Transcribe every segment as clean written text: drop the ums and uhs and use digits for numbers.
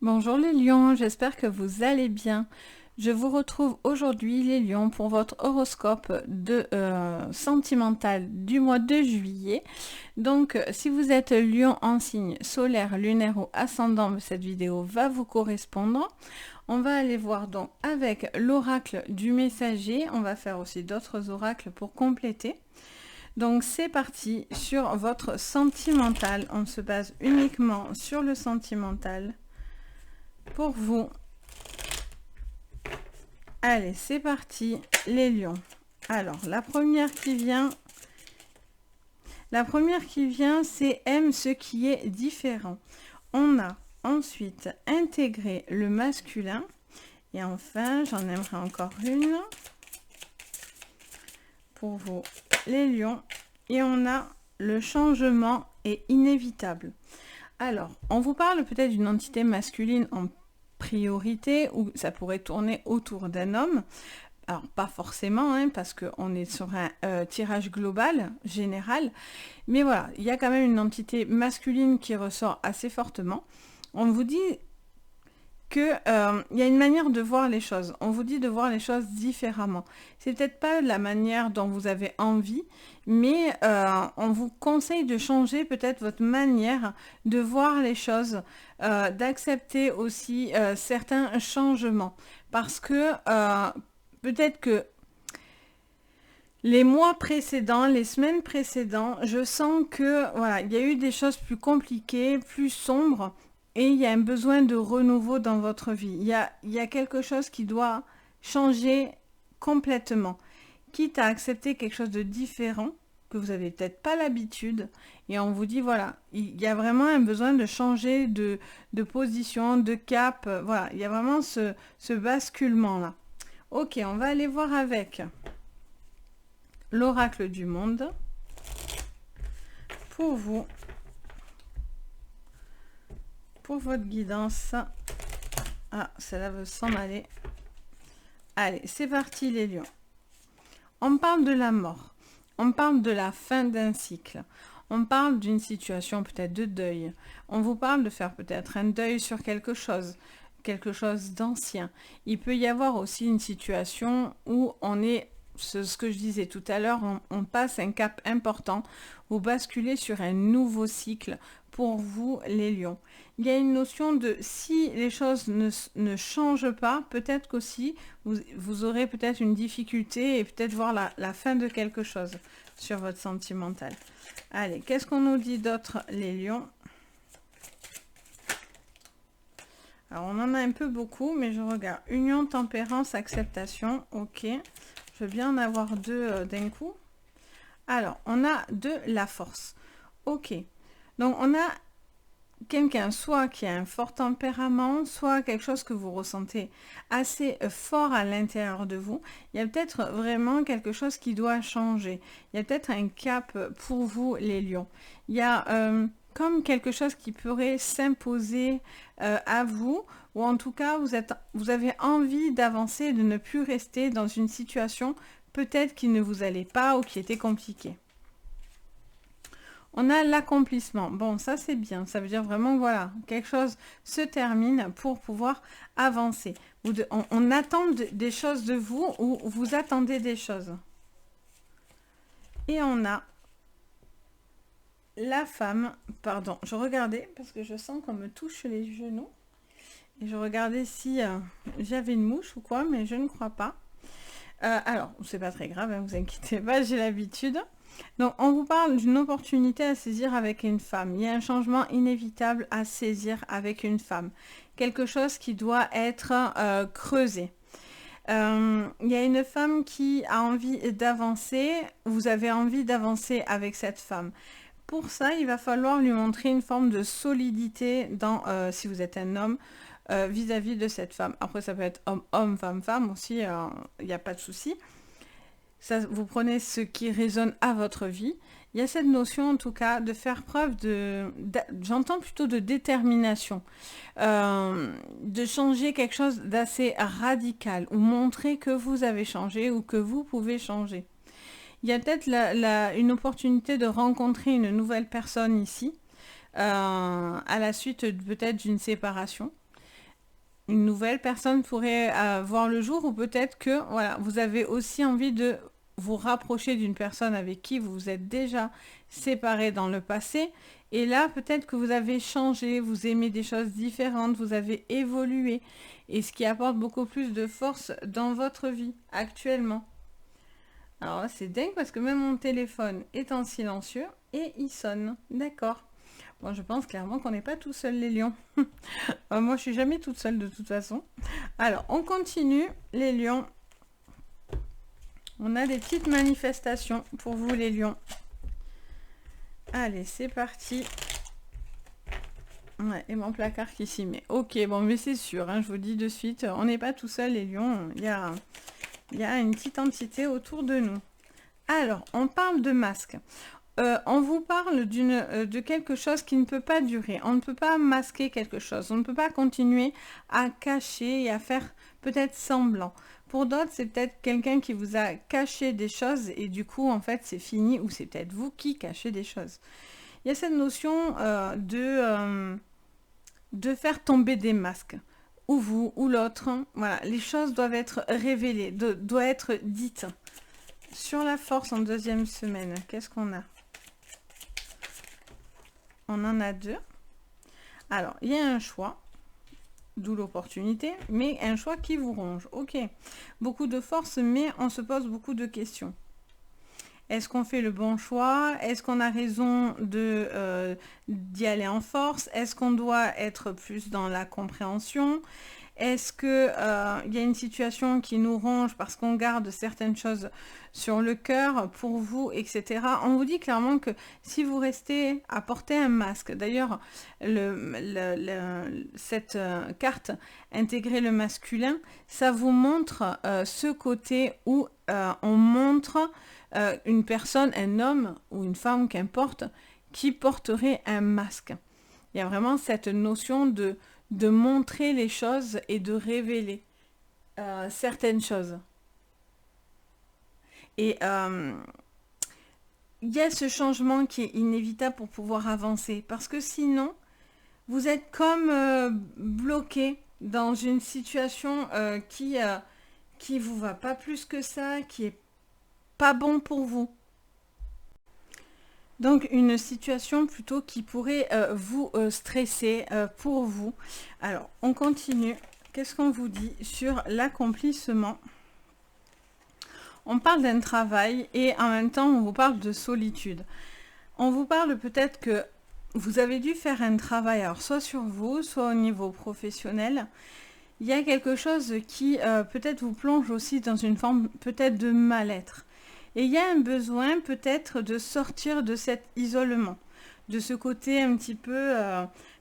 Bonjour les lions, j'espère que vous allez bien. Je vous retrouve aujourd'hui les lions pour votre horoscope de sentimental du mois de juillet. Donc si vous êtes lion en signe solaire, lunaire ou ascendant, cette vidéo va vous correspondre. On va aller voir donc avec l'oracle du messager. On va faire aussi d'autres oracles pour compléter. Donc c'est parti sur votre sentimental. On se base uniquement sur le sentimental. Pour vous. Allez, c'est parti, les lions. Alors, la première qui vient, c'est aime ce qui est différent. On a ensuite intégré le masculin. Et enfin, j'en aimerais encore une pour vous, les lions. Et on a le changement est inévitable. Alors, on vous parle peut-être d'une entité masculine en priorité, ou ça pourrait tourner autour d'un homme. Alors, pas forcément, hein, parce qu'on est sur un tirage global, général. Mais voilà, il y a quand même une entité masculine qui ressort assez fortement. On vous dit que y a une manière de voir les choses. On vous dit de voir les choses différemment. C'est peut-être pas la manière dont vous avez envie, mais on vous conseille de changer peut-être votre manière de voir les choses, d'accepter aussi certains changements. Parce que peut-être que les mois précédents, les semaines précédentes, je sens que voilà, il y a eu des choses plus compliquées, plus sombres. Et il y a un besoin de renouveau dans votre vie. Il y a quelque chose qui doit changer complètement. Quitte à accepter quelque chose de différent, que vous n'avez peut-être pas l'habitude. Et on vous dit, voilà, il y a vraiment un besoin de changer de position, de cap. Voilà, il y a vraiment ce basculement-là. Ok, on va aller voir avec l'oracle du monde. Pour vous. Pour votre guidance. Ah, celle-là veut s'en aller. Allez, c'est parti les lions. On parle de la mort. On parle de la fin d'un cycle. On parle d'une situation peut-être de deuil. On vous parle de faire peut-être un deuil sur quelque chose d'ancien. Il peut y avoir aussi une situation où on est, ce que je disais tout à l'heure, on passe un cap important. Vous basculez sur un nouveau cycle pour vous les lions. Il y a une notion de si les choses ne changent pas, peut-être qu'aussi vous aurez peut-être une difficulté et peut-être voir la fin de quelque chose sur votre sentimental. Allez, qu'est-ce qu'on nous dit d'autre les lions? Alors on en a un peu beaucoup, mais je regarde. Union, tempérance, acceptation. Ok, je veux bien en avoir deux d'un coup. Alors, on a de la force. Ok, donc on a quelqu'un soit qui a un fort tempérament, soit quelque chose que vous ressentez assez fort à l'intérieur de vous. Il y a peut-être vraiment quelque chose qui doit changer. Il y a peut-être un cap pour vous les lions. Il y a comme quelque chose qui pourrait s'imposer à vous, ou en tout cas vous avez envie d'avancer, de ne plus rester dans une situation peut-être qui ne vous allait pas ou qui était compliquée. On a l'accomplissement. Bon, ça c'est bien. Ça veut dire vraiment, voilà, quelque chose se termine pour pouvoir avancer. On attend des choses de vous ou vous attendez des choses. Et on a la femme, pardon, je regardais parce que je sens qu'on me touche les genoux. Et je regardais si j'avais une mouche ou quoi, mais je ne crois pas. Alors, c'est pas très grave, hein, vous inquiétez pas, j'ai l'habitude. Donc, on vous parle d'une opportunité à saisir avec une femme. Il y a un changement inévitable à saisir avec une femme. Quelque chose qui doit être creusé. Il y a une femme qui a envie d'avancer. Vous avez envie d'avancer avec cette femme. Pour ça, il va falloir lui montrer une forme de solidité dans, si vous êtes un homme, vis-à-vis de cette femme. Après, ça peut être homme, femme aussi, il n'y a pas de souci. Ça, vous prenez ce qui résonne à votre vie. Il y a cette notion, en tout cas, de faire preuve j'entends plutôt de détermination, de changer quelque chose d'assez radical, ou montrer que vous avez changé ou que vous pouvez changer. Il y a peut-être une opportunité de rencontrer une nouvelle personne ici, à la suite peut-être d'une séparation. une nouvelle personne pourrait voir le jour, ou peut-être que voilà, vous avez aussi envie de vous rapprocher d'une personne avec qui vous vous êtes déjà séparé dans le passé. Et là, peut-être que vous avez changé, vous aimez des choses différentes, vous avez évolué. Et ce qui apporte beaucoup plus de force dans votre vie actuellement. Alors là, c'est dingue parce que même mon téléphone est en silencieux et il sonne. D'accord. Bon, je pense clairement qu'on n'est pas tout seul, les lions. Moi, je suis jamais toute seule de toute façon. Alors, on continue, les lions. On a des petites manifestations pour vous, les lions. Allez, c'est parti. Ouais, et mon placard qui s'y met. Ok, bon, mais c'est sûr, hein, je vous dis de suite, on n'est pas tout seul, les lions. Il y a une petite entité autour de nous. Alors, on parle de masque. On vous parle de quelque chose qui ne peut pas durer. On ne peut pas masquer quelque chose. On ne peut pas continuer à cacher et à faire peut-être semblant. Pour d'autres, c'est peut-être quelqu'un qui vous a caché des choses et du coup, en fait, c'est fini, ou c'est peut-être vous qui cachez des choses. Il y a cette notion de faire tomber des masques. Ou vous, ou l'autre. Voilà, les choses doivent être révélées, doivent être dites. Sur la force en deuxième semaine, qu'est-ce qu'on a? On en a deux. Alors, il y a un choix, d'où l'opportunité, mais un choix qui vous ronge. Ok, beaucoup de force, mais on se pose beaucoup de questions. Est-ce qu'on fait le bon choix? Est-ce qu'on a raison d'y aller en force? Est-ce qu'on doit être plus dans la compréhension? Est-ce que y a une situation qui nous ronge parce qu'on garde certaines choses sur le cœur pour vous, etc. On vous dit clairement que si vous restez à porter un masque, d'ailleurs, cette carte intégrer le masculin, ça vous montre ce côté où on montre une personne, un homme ou une femme, qu'importe, qui porterait un masque. Il y a vraiment cette notion de montrer les choses et de révéler certaines choses. Et il y a ce changement qui est inévitable pour pouvoir avancer. Parce que sinon, vous êtes comme bloqué dans une situation qui vous va pas plus que ça, qui est pas bon pour vous. Donc une situation plutôt qui pourrait vous stresser pour vous. Alors on continue. Qu'est-ce qu'on vous dit sur l'accomplissement? On parle d'un travail et en même temps on vous parle de solitude. On vous parle peut-être que vous avez dû faire un travail, alors soit sur vous, soit au niveau professionnel. Il y a quelque chose qui peut-être vous plonge aussi dans une forme peut-être de mal-être. Et il y a un besoin peut-être de sortir de cet isolement, de ce côté un petit peu,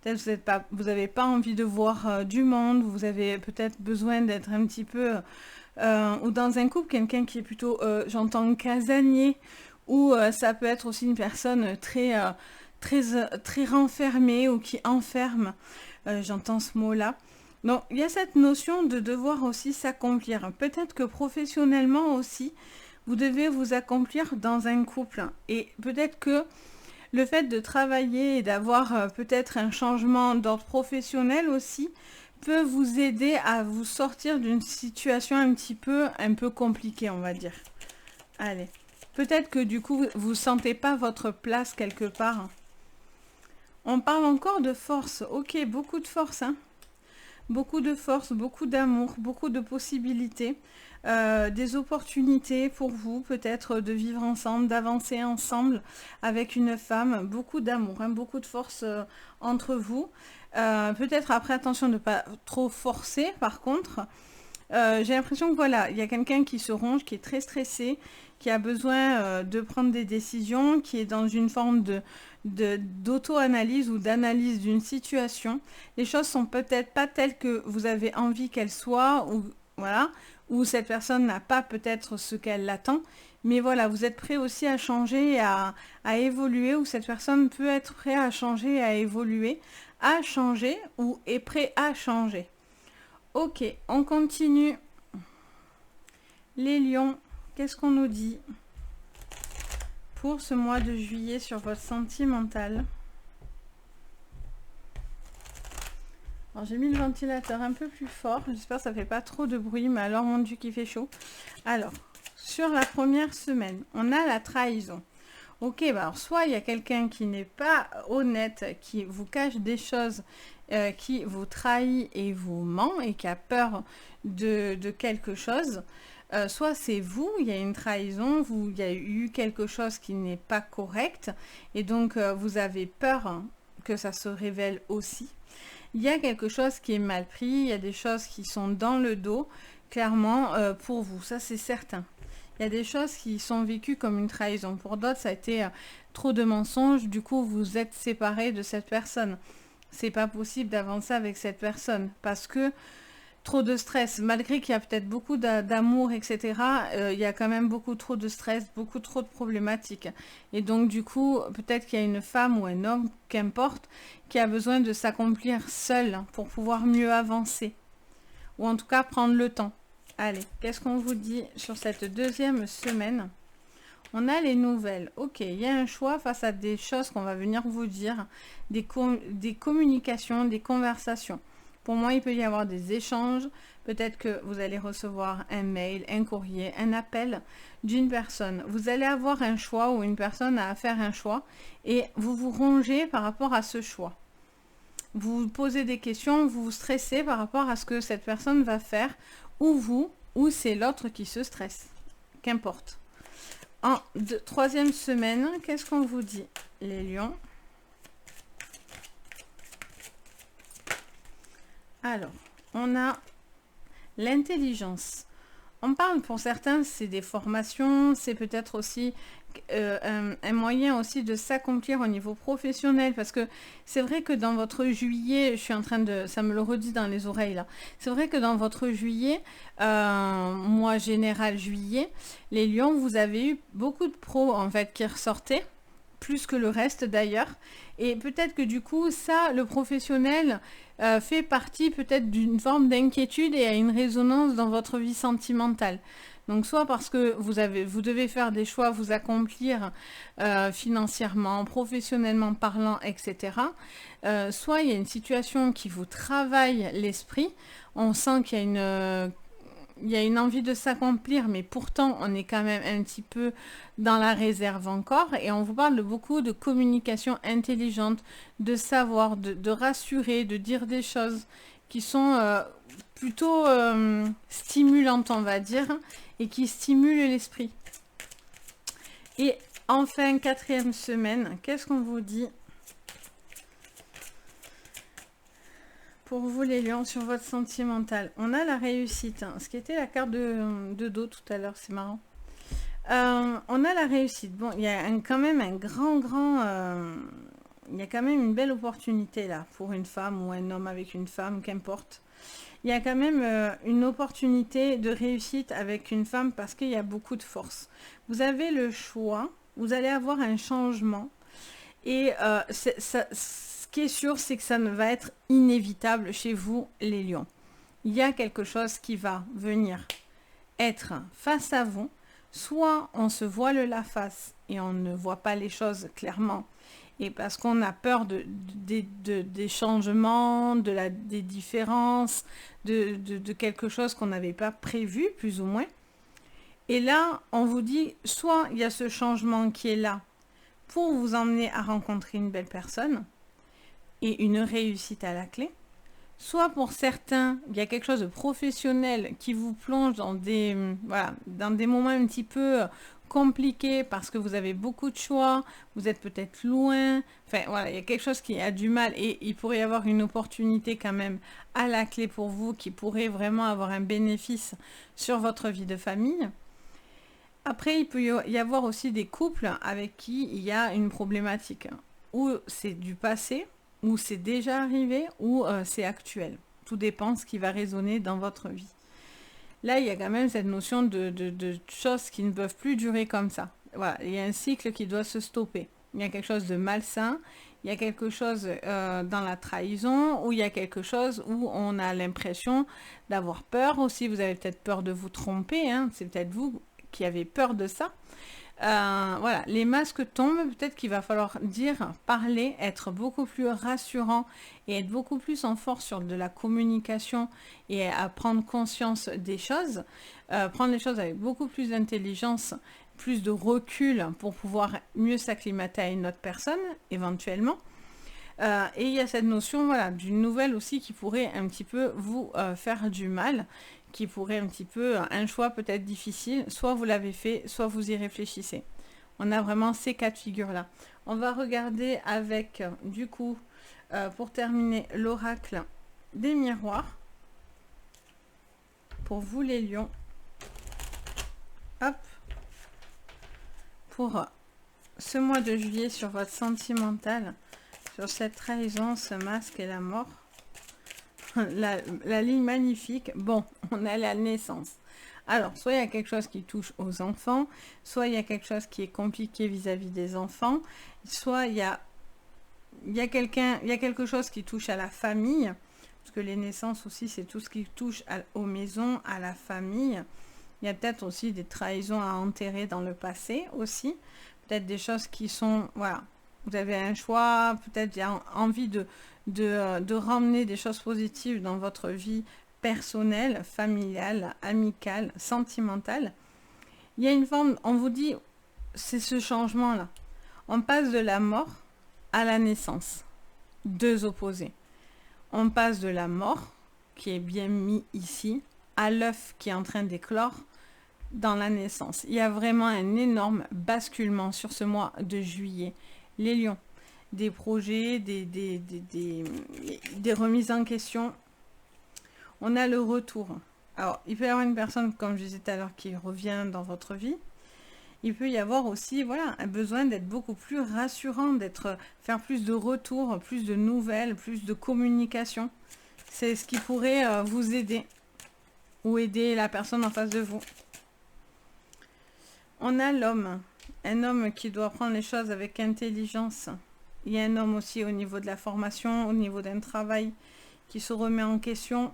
peut-être vous n'avez pas envie de voir du monde, vous avez peut-être besoin d'être un petit peu, ou dans un couple, quelqu'un qui est plutôt, j'entends, casanier, ou ça peut être aussi une personne très renfermée ou qui enferme, j'entends ce mot-là. Donc il y a cette notion de devoir aussi s'accomplir. Peut-être que professionnellement aussi, vous devez vous accomplir dans un couple. Et peut-être que le fait de travailler et d'avoir peut-être un changement d'ordre professionnel aussi peut vous aider à vous sortir d'une situation un peu compliquée, on va dire. Allez. Peut-être que du coup, vous ne sentez pas votre place quelque part. On parle encore de force. Ok, beaucoup de force, hein. Beaucoup de force, beaucoup d'amour, beaucoup de possibilités, des opportunités pour vous, peut-être de vivre ensemble, d'avancer ensemble avec une femme, beaucoup d'amour, hein, beaucoup de force entre vous. Peut-être après, attention de ne pas trop forcer, par contre. J'ai l'impression que voilà, il y a quelqu'un qui se ronge, qui est très stressé, qui a besoin de prendre des décisions, qui est dans une forme d'auto-analyse ou d'analyse d'une situation. Les choses sont peut-être pas telles que vous avez envie qu'elles soient, ou voilà, ou cette personne n'a pas peut-être ce qu'elle attend, mais voilà, vous êtes prêt aussi à changer, à évoluer, ou cette personne peut être prêt à changer, à évoluer, à changer, ou est prêt à changer. Ok, on continue. Les lions, qu'est-ce qu'on nous dit pour ce mois de juillet sur votre sentimental? Alors j'ai mis le ventilateur un peu plus fort, j'espère que ça fait pas trop de bruit, mais alors mon Dieu qu'il fait chaud. Alors, sur la première semaine, on a la trahison. Ok, bah alors soit il y a quelqu'un qui n'est pas honnête, qui vous cache des choses, qui vous trahit et vous ment et qui a peur de quelque chose. Soit c'est vous, il y a une trahison, il y a eu quelque chose qui n'est pas correct et donc vous avez peur que ça se révèle aussi. Il y a quelque chose qui est mal pris, il y a des choses qui sont dans le dos, clairement pour vous, ça c'est certain. Il y a des choses qui sont vécues comme une trahison. Pour d'autres, ça a été trop de mensonges, du coup vous êtes séparés de cette personne. C'est pas possible d'avancer avec cette personne parce que trop de stress, malgré qu'il y a peut-être beaucoup d'amour, etc., il y a quand même beaucoup trop de stress, beaucoup trop de problématiques. Et donc, du coup, peut-être qu'il y a une femme ou un homme, qu'importe, qui a besoin de s'accomplir seul pour pouvoir mieux avancer. Ou en tout cas, prendre le temps. Allez, qu'est-ce qu'on vous dit sur cette deuxième semaine? On a les nouvelles. Ok, il y a un choix face à des choses qu'on va venir vous dire, des communications, des conversations. Pour moi, il peut y avoir des échanges. Peut-être que vous allez recevoir un mail, un courrier, un appel d'une personne. Vous allez avoir un choix ou une personne a à faire un choix et vous vous rongez par rapport à ce choix. Vous vous posez des questions, vous vous stressez par rapport à ce que cette personne va faire, ou vous, ou c'est l'autre qui se stresse. Qu'importe. En troisième semaine, qu'est-ce qu'on vous dit, les lions? Alors, on a l'intelligence. On parle pour certains, c'est des formations, c'est peut-être aussi un moyen aussi de s'accomplir au niveau professionnel, parce que c'est vrai que dans votre juillet, je suis en train de, ça me le redit dans les oreilles là, c'est vrai que dans votre juillet, mois général juillet, les lions, vous avez eu beaucoup de pros en fait qui ressortaient, plus que le reste d'ailleurs, et peut-être que du coup ça, le professionnel fait partie peut-être d'une forme d'inquiétude et a une résonance dans votre vie sentimentale. Donc soit parce que vous devez faire des choix, vous accomplir financièrement, professionnellement parlant, etc. Soit il y a une situation qui vous travaille l'esprit, on sent qu'il y a une envie de s'accomplir, mais pourtant on est quand même un petit peu dans la réserve encore, et on vous parle de beaucoup de communication intelligente, de savoir, de rassurer, de dire des choses qui sont plutôt stimulantes, on va dire, et qui stimulent l'esprit. Et enfin, quatrième semaine, qu'est-ce qu'on vous dit pour vous les lions sur votre sentimental? On a la réussite, ce qui était la carte de dos tout à l'heure, c'est marrant. On a la réussite. Bon, il y a quand même un il y a quand même une belle opportunité là, pour une femme ou un homme avec une femme, qu'importe. Il y a quand même une opportunité de réussite avec une femme parce qu'il y a beaucoup de force. Vous avez le choix, vous allez avoir un changement et ce qui est sûr, c'est que ça ne va être inévitable chez vous, les lions. Il y a quelque chose qui va venir être face à vous. Soit on se voile la face et on ne voit pas les choses clairement, et parce qu'on a peur des changements, des différences, de quelque chose qu'on n'avait pas prévu, plus ou moins. Et là, on vous dit, soit il y a ce changement qui est là pour vous emmener à rencontrer une belle personne et une réussite à la clé, soit pour certains, il y a quelque chose de professionnel qui vous plonge dans dans des moments un petit peu compliqués parce que vous avez beaucoup de choix, vous êtes peut-être loin, enfin voilà, il y a quelque chose qui a du mal et il pourrait y avoir une opportunité quand même à la clé pour vous qui pourrait vraiment avoir un bénéfice sur votre vie de famille. Après, il peut y avoir aussi des couples avec qui il y a une problématique, ou c'est du passé, ou c'est déjà arrivé, ou c'est actuel. Tout dépend ce qui va résonner dans votre vie. Là, il y a quand même cette notion de choses qui ne peuvent plus durer comme ça. Voilà, il y a un cycle qui doit se stopper. Il y a quelque chose de malsain, il y a quelque chose dans la trahison, ou il y a quelque chose où on a l'impression d'avoir peur aussi. Vous avez peut-être peur de vous tromper, hein, c'est peut-être vous qui avez peur de ça. Voilà, les masques tombent, peut-être qu'il va falloir dire, parler, être beaucoup plus rassurant et être beaucoup plus en force sur de la communication et à prendre conscience des choses, prendre les choses avec beaucoup plus d'intelligence, plus de recul pour pouvoir mieux s'acclimater à une autre personne, éventuellement. Et il y a cette notion, voilà, d'une nouvelle aussi qui pourrait un petit peu vous faire du mal, qui pourrait un petit peu, un choix peut-être difficile, soit vous l'avez fait, soit vous y réfléchissez. On a vraiment ces cas de figure-là. On va regarder avec, du coup, pour terminer, l'oracle des miroirs. Pour vous les lions. Hop. Pour ce mois de juillet sur votre sentimental, sur cette trahison, ce masque et la mort. La ligne magnifique. Bon, on a la naissance. Alors, soit il y a quelque chose qui touche aux enfants, soit il y a quelque chose qui est compliqué vis-à-vis des enfants, soit il y a quelque chose qui touche à la famille, parce que les naissances aussi, c'est tout ce qui touche aux maisons, à la famille. Il y a peut-être aussi des trahisons à enterrer dans le passé aussi. Peut-être des choses qui sont, voilà, vous avez un choix, peut-être il y a envie de ramener des choses positives dans votre vie personnelle, familiale, amicale, sentimentale. Il y a une forme, on vous dit, c'est ce changement-là. On passe de la mort à la naissance. Deux opposés. On passe de la mort, qui est bien mis ici, à l'œuf qui est en train d'éclore dans la naissance. Il y a vraiment un énorme basculement sur ce mois de juillet. Les lions, des projets, des remises en question. On a le retour. Alors, il peut y avoir une personne, comme je disais tout à l'heure, qui revient dans votre vie. Il peut y avoir aussi, voilà, un besoin d'être beaucoup plus rassurant, faire plus de retours, plus de nouvelles, plus de communication. C'est ce qui pourrait vous aider ou aider la personne en face de vous. On a l'homme, un homme qui doit prendre les choses avec intelligence. Il y a un homme aussi au niveau de la formation, au niveau d'un travail qui se remet en question.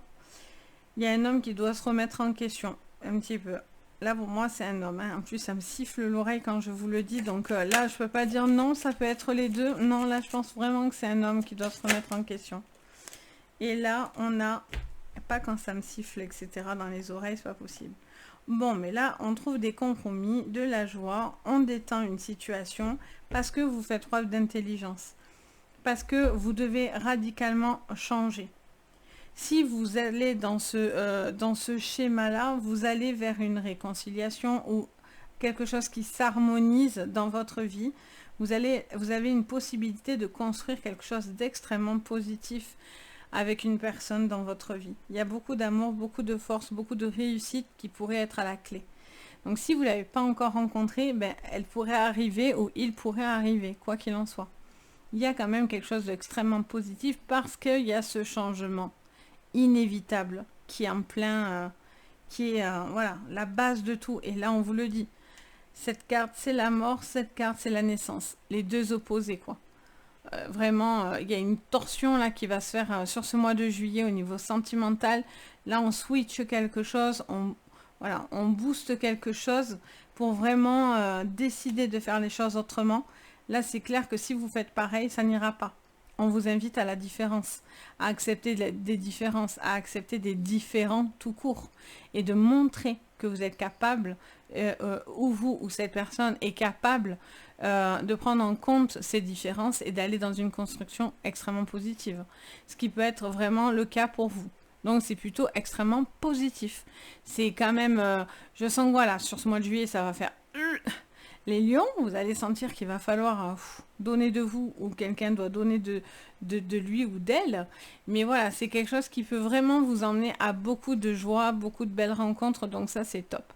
Il y a un homme qui doit se remettre en question, un petit peu. Là, pour moi, c'est un homme. Hein. En plus, ça me siffle l'oreille quand je vous le dis. Donc là, je ne peux pas dire non, ça peut être les deux. Non, là, je pense vraiment que c'est un homme qui doit se remettre en question. Et là, on a... Pas quand ça me siffle, etc. dans les oreilles, c'est pas possible. Bon, mais là, on trouve des compromis, de la joie, on détend une situation parce que vous faites preuve d'intelligence. Parce que vous devez radicalement changer. Si vous allez dans ce schéma-là, vous allez vers une réconciliation ou quelque chose qui s'harmonise dans votre vie. Vous avez une possibilité de construire quelque chose d'extrêmement positif avec une personne dans votre vie. Il y a beaucoup d'amour, beaucoup de force, beaucoup de réussite qui pourrait être à la clé. Donc si vous ne l'avez pas encore rencontrée, ben, elle pourrait arriver ou il pourrait arriver, quoi qu'il en soit. Il y a quand même quelque chose d'extrêmement positif parce qu'il y a ce changement inévitable qui est en plein, qui est voilà, la base de tout. Et là, on vous le dit, cette carte, c'est la mort, cette carte, c'est la naissance. Les deux opposés, quoi. Vraiment, il y a une torsion là qui va se faire sur ce mois de juillet au niveau sentimental. Là, on switch quelque chose, voilà, on booste quelque chose pour vraiment décider de faire les choses autrement. Là, c'est clair que si vous faites pareil, ça n'ira pas. On vous invite à la différence, à accepter des différences, à accepter des différents tout court et de montrer que vous êtes capable, ou vous ou cette personne est capable de prendre en compte ces différences et d'aller dans une construction extrêmement positive. Ce qui peut être vraiment le cas pour vous. Donc c'est plutôt extrêmement positif. C'est quand même, je sens que voilà, sur ce mois de juillet, ça va faire... Les lions, vous allez sentir qu'il va falloir donner de vous ou quelqu'un doit donner de lui ou d'elle. Mais voilà, c'est quelque chose qui peut vraiment vous emmener à beaucoup de joie, beaucoup de belles rencontres. Donc ça, c'est top.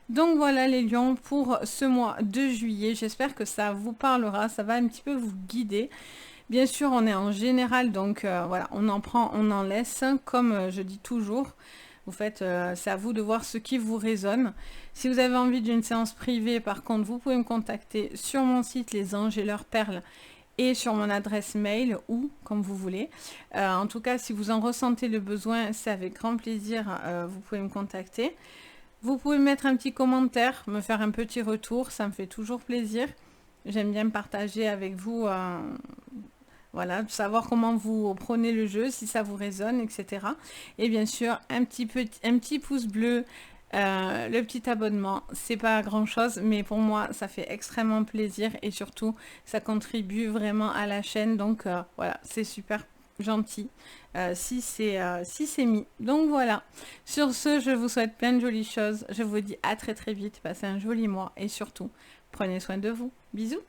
Donc voilà les lions pour ce mois de juillet. J'espère que ça vous parlera, ça va un petit peu vous guider. Bien sûr, on est en général, donc voilà, on en prend, on en laisse, comme je dis toujours. Vous faites, c'est à vous de voir ce qui vous résonne. Si vous avez envie d'une séance privée, par contre, vous pouvez me contacter sur mon site Les Anges et leurs perles et sur mon adresse mail ou comme vous voulez. En tout cas, si vous en ressentez le besoin, c'est avec grand plaisir, vous pouvez me contacter. Vous pouvez mettre un petit commentaire, me faire un petit retour, ça me fait toujours plaisir. J'aime bien partager avec vous, voilà, savoir comment vous prenez le jeu, si ça vous résonne, etc. Et bien sûr, un petit pouce bleu, le petit abonnement, c'est pas grand chose, mais pour moi, ça fait extrêmement plaisir et surtout, ça contribue vraiment à la chaîne. Donc voilà, c'est super gentil si c'est mis. Donc voilà, sur ce, je vous souhaite plein de jolies choses. Je vous dis à très très vite, passez un joli mois et surtout, prenez soin de vous. Bisous.